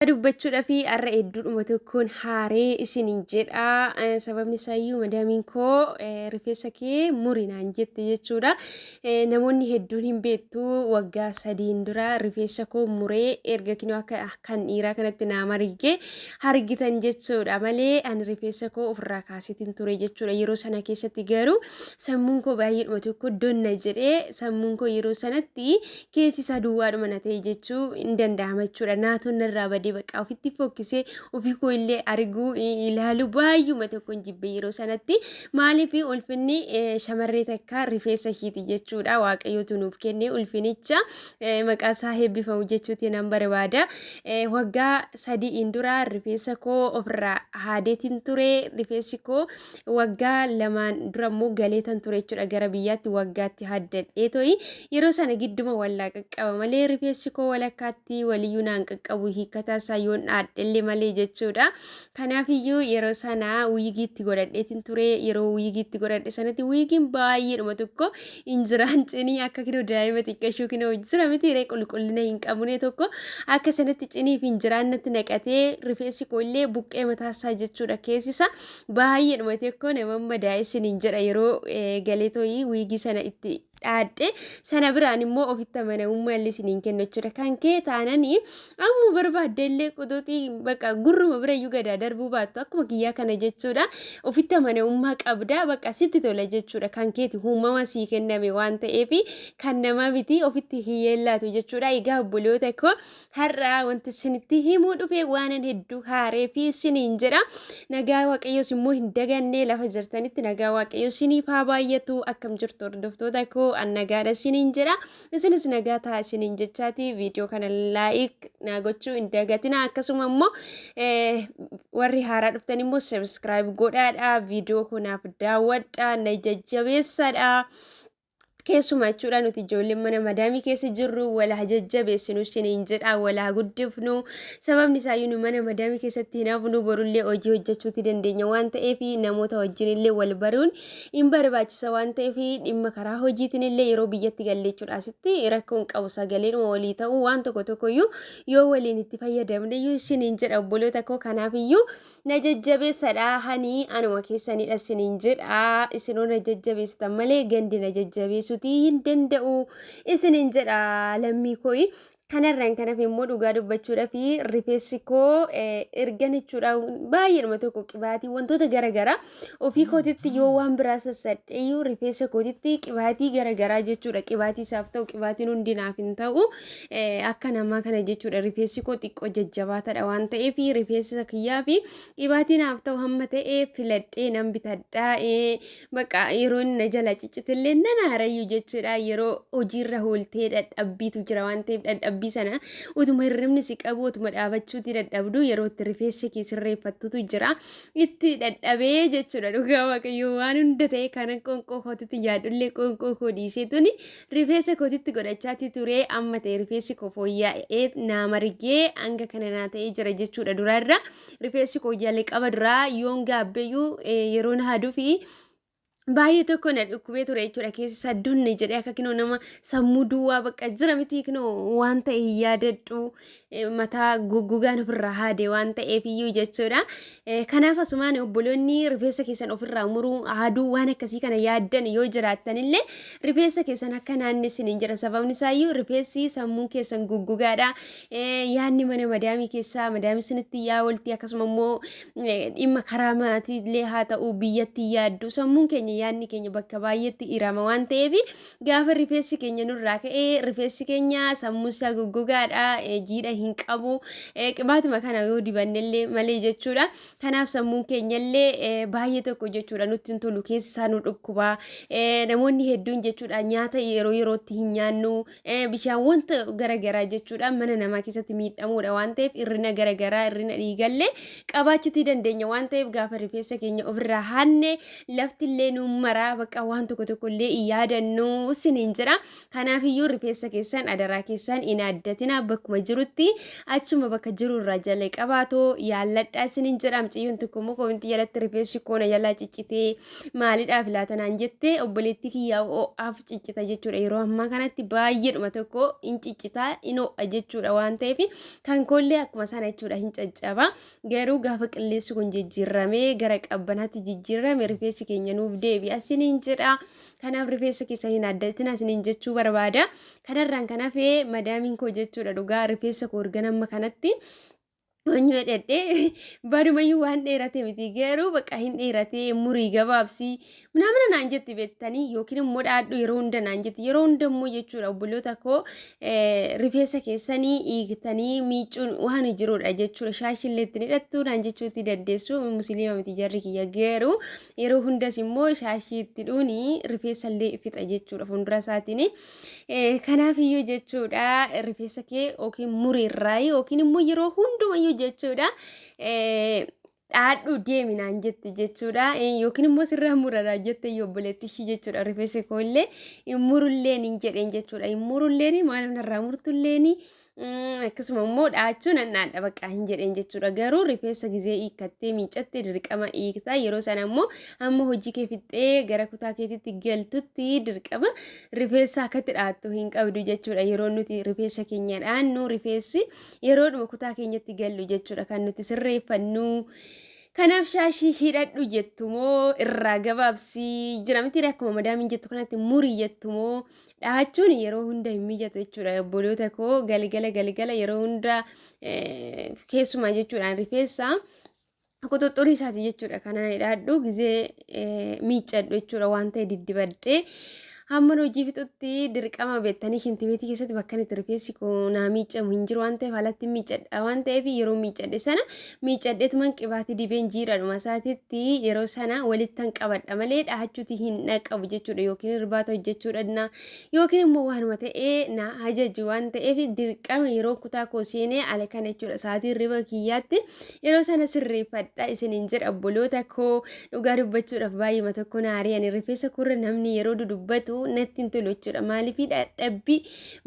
Dubbachuudha fi arra hedduudhuma tokkoon haaree isiniin jedha. Sababni isaayyuu madaamiin koo rifeensa kee murinaan jette jechuudha. Namoonni hedduun hin beektu waggaa 3 dura rifeensa koo muree erga kinoo akka kan dhiiraa kanatti naa marigee hargitan jechuudha malee ani rifeensa koo ofirraa kaasetiin ture jechuudha. Yeroo sana keessatti garuu sammuun koo baay'eedhuma tokko donna jedhee sammuun koo yeroo sanatti keessi isaa duwwaadhuma na ta'e jechuu hin danda'ama jechuudha. Naatoon irraa badee bakka ofitti fokkisee ofii koo illee arguu ilaalu baay'uma tokkoon jibbe yeroo sanatti maaliif ulfinni shamarree takka rifeensa ishiiti jechuudha. Waaqayyotu nuuf kenne ulfinicha maqaa isaa eebbifamu jechuuti nan barbaada. Waggaa 3 dura rifeensa koo ofirraa haadeetiin ture. Rifeensi koo waggaa 2 dura immoo galeetan ture jechuudha. Gara biyyaatti waggaatti haddadhee to'i yeroo sana gidduma wallaa qaqqaba malee rifeensi koo walakkaatti waliyyuu naan qaqqabu hiikkataa isaa yoon dhaadhellee malee jechuudha. Kanaaf iyyuu yeroo sana wiigiitti godhadheetiin ture. Yeroo wiigiitti godhadhe sanatti wiigiin baay'eedhuma tokko injiraan cinii akka kinoo daa'ima xiqqashuu kinoo jira miti ree qulqullina hin qabne tokko akka sanatti cinii fi injiraan natti naqatee rifeensi koo illee buqqee mataasaa jechuudha. Keessisa baay'eedhuma tokko nama madaa'e isiniin jedha yeroo galeetooyi wiigii sana itti dhaadhe sana biraan immoo ofitti amanamummaa illee isiniin kennu jechuudha. Kan kee taananii amma barbaadde illee quxuuxii bakka gurruma bira iyyuu gadaa darbuu baattu akkuma kiyyaa kana jechuudha. Ofitti amanamummaa qabda bakka sitti tola jechuudha. Kan keeti uumama sii kenname waan ta'eef kan nama miti ofitti hiyyeellaatu jechuudha. Egaa obboloota koo har'a wanti isinitti himuu dhufe waanan hedduu haaree fi isiniin jedha. Nagaa Waaqayyoos immoo hin daganne lafa jirtanitti nagaa Waaqayyoo isiniif haa baay'atu. Akkam jirtu hordoftoota koo annagaadha isiniin jedha. Isinis nagaa ta'a isiniin jechaati. Viidiyoo kana laayik naa gochuu hin dagatina. Akkasuma immoo warri haaraa dhuftan immoo sabskiraayib godhaadha. Viidiyoo kanaaf daawwadha na jajjabeessadha. Keessumaa jechuudha nuti ijoolleen mana madaamii keessa jirru wala jajjabeessinu isiniin jedha wala guddifnu. Sababni isaayyuu mana madaamii keessatti hin hafnu borullee hojii hojjechuuti dandeenya waan ta'eef namoota wajjin illee wal baruun hin barbaachisa waan ta'eef dhimma karaa hojiitiin illee yeroo biyyatti galleechuudha asitti rakkoon qabu sagaleedhuma walii ta'uu waan tokko iyyuu yoo waliin itti fayyadamne iyyuu isiniin jedha obboloota koo. Kanaaf iyyuu na jajjabeessadha hani anuma keessanidha isiniin jedha. Isinoo na jajjabeessitan malee gandi na jajjabeessu hin danda'u isiniin jedha lammii koo. Kanarraan kanaaf immoo dhugaa dubbachuudha fi rifeensi koo ergan jechuudha baay'eedhuma tokko qibaatii wantoota garagaraa ofii kootitti yoo waan biraa sassadheeyyuu rifeensa kootitti qibaatii garagaraa jechuudha. Qibaatii isaaf ta'u qibaatiin hundinaaf hin ta'u akka namaa kana jechuudha. Rifeensi koo xiqqoo jajjabaatadha waan ta'eef rifeensa kiyyaa fi qibaatii naaf ta'u hamma ta'e filadhee nan bitadhaa. Bakka yeroo na jala ciccitillee nan haarayyuu jechuudha. Yeroo hojiirra ooltee dadhabbiitu jira waan ta'eef dadhabbii sana utuma hirribni si qabu utuma dhaabachuuti dadhabdu yeroo itti rifeensa kee sirreeffattutu jira itti dadhabee jechuudha. Dhugaa Waaqayyoo waan hunda ta'e kana qoonqoo kootitti yaadullee qoonqoo koo dhiiseetuni rifeensa kootitti godhachaati ture. Amma ta'e rifeensi koo fooyya'ee naa marigee hanga kana naa ta'ee jira jechuudha. Duraarra rifeensi koo jallee qaba duraa yoon gaabbeeyyuu yeroo na haduu fi baay'ee tokko na dhukkubee ture jechuudha. Keessa dunne jedhee akka kinoo nama sammuu duwwaa bakka jira miti kinoo waan ta'e hin yaadadhu mataa goggogaan ofirraa haade waan ta'eef iyyuu jechuudha. Kanaaf asumaan obboloonni rifeensa keessan ofirraa muruu haaduu waan akkasii kana yaaddan yoo jiraattan illee rifeensa keessan akka naannessiniin jedha. Sababni isaayyuu rifeensi sammuu keessan goggogaadha. Yaadni mana madaamii keessaa madaamii sinitti yaa walti akkasuma immoo dhimma karaa maatiillee haa ta'u biyyatti yaaddu sammuun keenya yaadni keenya bakka baay'eetti irama waan ta'eef gaafa rifeensi keenya nurraa ka'ee rifeensi keenya sammuu isaa goggogaadha jiidha hin qabu qibaatuma kana yoo dibannellee malee jechuudha. Kanaaf sammuun keenyallee baay'ee tokko jechuudha nutti hin tolu keessi isaa nu dhukkuba. Namoonni hedduun jechuudha nyaata yeroo yerootti hin nyaannu bishaan wanta garagaraa jechuudha mana namaa keessatti miidhamuudha waan ta'eef irrina garagaraa irrina dhiigallee qabaachuutii dandeenya waan ta'eef gaafa rifeensa keenya ofirraa haanne laftillee nu maraa bakka waan tokko illee yaadannu isiniin jira. Kanaafiyyuu rifeensa keessan adaraa keessan hin addatina bakkuma jirutti achuma bakka jiru irraa jala qabaatoo yaalladhaa isiniin jira. Mucayyoon tokko immoo koomenti jalatti rifeensi koona jalaa ciccitee maaliidhaaf laatanaan jettee obboleettii kiyyaa ho'aaf ciccita jechuudha. Yeroo ammaa kanatti baay'eedhuma tokko hin ciccitaa hin ho'a jechuudha waan ta'eef kan koollee akkuma sana jechuudha hin caccaba. Garuu gaafa qilleensi kun jijjiiramee gara qabbanaatti jijjiirame rifeensi keenya nuuf deebi'a isiniin jedha. Kanaaf rifeensa keessan hin addatina isiniin jechuu barbaada. Kanarraan kan hafe madaamiin koo jechuudha dhugaa rifeensa koo erganamma kanatti Wanyo dhedhee barumayyuu waan dheerate miti garuu bakka hin dheerate murii gabaabsi namana naan jetti beektanii yookiin immoo dhaadhu yeroo hunda naan jetti yeroo hunda immoo jechuudha obboloota koo rifeensa keessanii hiiktanii miicuun waan jirudha jechuudha shaashillee itti hidhattu naan jechuutti dandeessu musliima miti jarri kiyya garuu yeroo hundas immoo shaashii itti dhuuni rifeensa illee fixa jechuudha fuuldura isaatiin kanaaf iyyuu jechuudha rifeensa kee yookiin murii irraa yookiin immoo yeroo hundumayyuu jechuudha dhaadhu deeminaan jetti jechuudha yookiin immoo sirraa muraraa jette obboleettii ishii jechuudha rifeensi koollee murulleen hin jedheen jechuudha murulleen maal narraa murtulleen akkasuma immoo dhaachuun annaadha bakka hin jedheen jechuudha garuu rifeensa gizee hiikattee miicattee dirqama hiiktaa yeroo sana immoo amma hojii kee fixxee gara kutaa keetitti galtutti dirqama rifeensa akkatti dhaattu hin qabdu jechuudha yeroo nuti rifeensa keenya dhaannu rifeensi yeroodhuma kutaa keenyatti gallu jechuudha kan nuti sirreeffannu. Kanaaf shaashii hidhadhu jettumoo irraa gabaabsi jira miti akkuma madaamiin jettu kanatti murii jettumoo dhaachuun yeroo hunda hin mijatu jechuudha obboloota koo galgala yeroo hunda keessumaa jechuudha rifeensa Qoxoxxorii isaati jechuudha kanan hidhadhu gizee miicadhu jechuudha waan ta'e diddibadhee hamma hojii fixutti dirqama beektanii shintimeetii keessatti bakka itti rifeensi koonaa miicamu hin jiru waan ta'eef alatti miicadha waan ta'eef yeroo miicadhe sana miicadheetuman qibaatii dibeen jiidhadhuma isaatitti yeroo sana walittan qabadha malee dhaachuuti hin naqabu jechuudha yookiin irbaata hojjechuudha yookiin immoo waanuma ta'ee na hajaju waan ta'eef dirqama yeroo kutaa koo seenee ala kana jechuudha sa'aatii riba kiyyaatti yeroo sana sirreeffadha isiniin jedha obboloota koo dhugaa dubbachuudhaaf baay'ee tokko naarii ani rifeensa kurra namni yeroo dudubbatu nettiin tolu jechuudha maaliif dadhabbii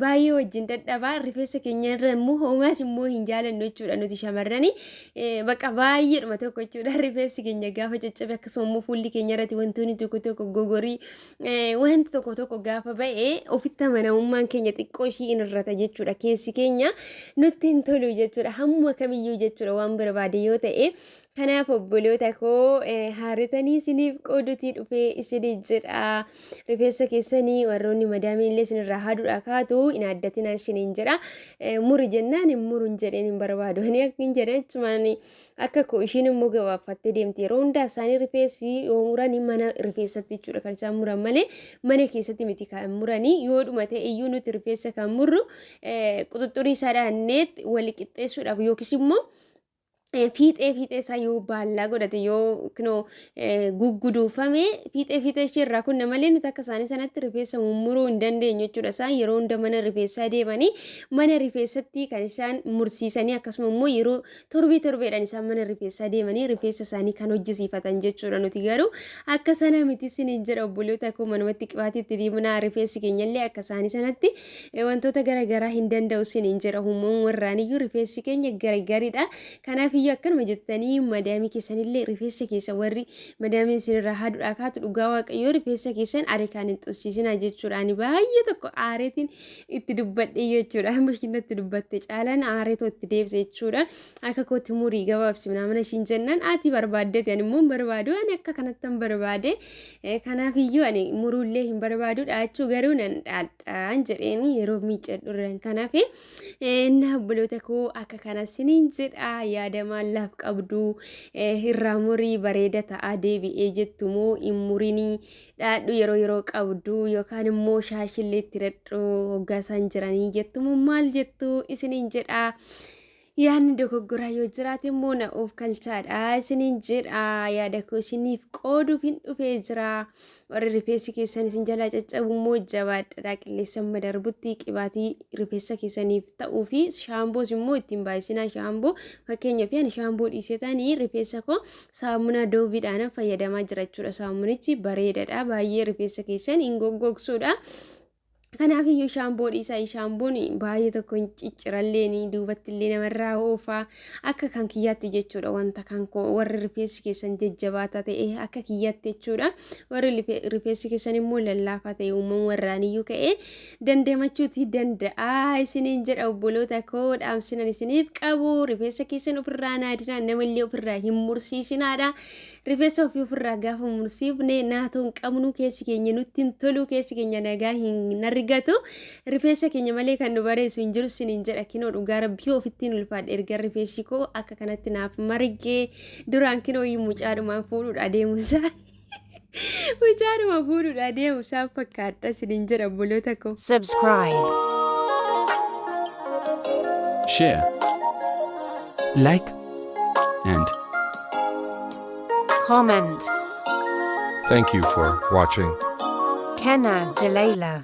baay'ee wajjin dadhabaa rifeensa keenya irra immoo homaas immoo hin jaalannu jechuudha nuti shamarranii bakka baay'eedhuma tokko jechuudha rifeensi keenya gaafa caccabe akkasuma immoo fuulli keenya irratti wantoonni tokko gogorii wanti tokko gaafa ba'ee ofitti amanamummaan keenya xiqqoo ishii irrata jechuudha keessi keenya nutti hin tolu jechuudha hamma kamiyyuu jechuudha waan barbaade yoo ta'e kanaaf obboloota koo haaretanii isiniif qoodutii dhufee isinii jedha rifeensa keessanii warroonni madaamiin illee isinirraa haaduudha kaatu hin addatina isiniin jedha muri jennaan hin murun jedheen hin barbaadu ani akka hin jedhan jechumaan akka koo ishiin immoo gabaaffattee deemti yeroo hundaa isaanii rifeensi yoo muranii mana rifeensatti jechuudha kan isaan muran malee mana keessatti miti kan muranii yoo dhuma ta'e iyyuu nuti rifeensa kan murru quxuxxurii isaa dhaanneet wali qixxeessuudhaaf yookiis immoo fiixee isaa yoo baallaa godhate yoo kinoo gugguduufame fiixee ishee irraa kunna malee nuti akka isaanii sanatti rifeensa mummuruu hin dandeenyu jechuudha isaan yeroo hunda mana rifeensaa deemanii mana rifeensatti kan isaan mursiisanii akkasuma immoo yeroo torbeedhaan isaan mana rifeensaa deemanii rifeensa isaanii kan hojjisiifatan jechuudha nuti garuu akka sana miti isiniin jedha obboloota koo manumatti qibaatiitti diimnaa rifeensi keenyallee akka isaanii sanatti wantoota garaagaraa hin danda'u isiniin jedha hummuun warraaniyyuu rifeensi keenya garagariidha kanaaf akkanuma jettanii madaamii keessanillee rifeensa keessa warri madaamiin isinirraa haaduudha kaatu dhugaa waaqayyoo rifeensa keessan aare kan hin xussiisina jechuudha ani baay'ee tokko aareetiin itti dubbadhe jechuudha mashiinatti dubbatte caalaan aareetoo itti deebise jechuudha akka kootti murii gabaabsi mana ishiin jennaan ati barbaaddeeti ani immoo hin barbaadu ani akka kanattan barbaade kanaaf iyyuu ani muruullee hin barbaadu dhaachuu garuu nan dhaadhaan jedheeni yeroo miicadhurran kanaaf obboloota koo akka kanasiniin jedha yaadama laaf qabdu irraa murii bareeda ta'a deebi'ee jettumoo hin murinii dhaadhu yeroo qabdu yookaan immoo shaashillee itti hidhadhu hoggaa isaan jiranii jettumoo maal jettu isiniin jedha Yaadni dogoggoraa yoo jiraate immoo na of kalchaadha isiniin jedha yaada koo isiniif qooduuf hin dhufee jira warri rifeensi keessan isin jalaa caccabu immoo jabaadha qilleensa darbutti qibaatii rifeensa keessaniif ta'uu fi shaamboos immoo ittiin baay'isinaa shaamboo fakkeenyaaf ani shaamboo dhiisetanii rifeensa koo saamunaa dooviidhaan fayyadamaa jira jechuudha saamunichi bareedaadha baay'ee rifeensa keessan hin goggogsuudha. Kanaaf iyyuu shaamboo dhiisaa shaamboon baay'ee tokko hin cicciralleeni duubatti illee namarraa oofaa akka kan kiyyaatti jechuudha wanta kan koo warri rifeensi keessan jajjabaataa ta'e akka kiyyaatti jechuudha warri rifeensi keessan immoo lallaafaa ta'e uumama warraan iyyuu ka'ee dandeemachuuti danda'a isiniin jedha obboloota koo dhaamsinan isiniif qabu rifeensa keessan ofirraa naadinaa namallee ofirraa hin mursiisinaadha rifeensa ofii ofirraa gaafa mursiifne naatoon qabnu keessi keenya nutti hin tolu keessi keenya nagaa hin argatu rifeensa keenya malee kan nu bareessu hin jiru siniin jedha kinoo dhugaa rabbii ofittiin ulfaadhe erga rifeensi koo akka kanatti naaf margee duraan kinoo mucaadhumaan fuudhuudha deemuusaa mucaadhuma fuudhuudha deemuusaa fakkaadha siniin jedha obboloota koo. Subscribe, share, like, and comment. Thank you for watching. Kenna Jalila.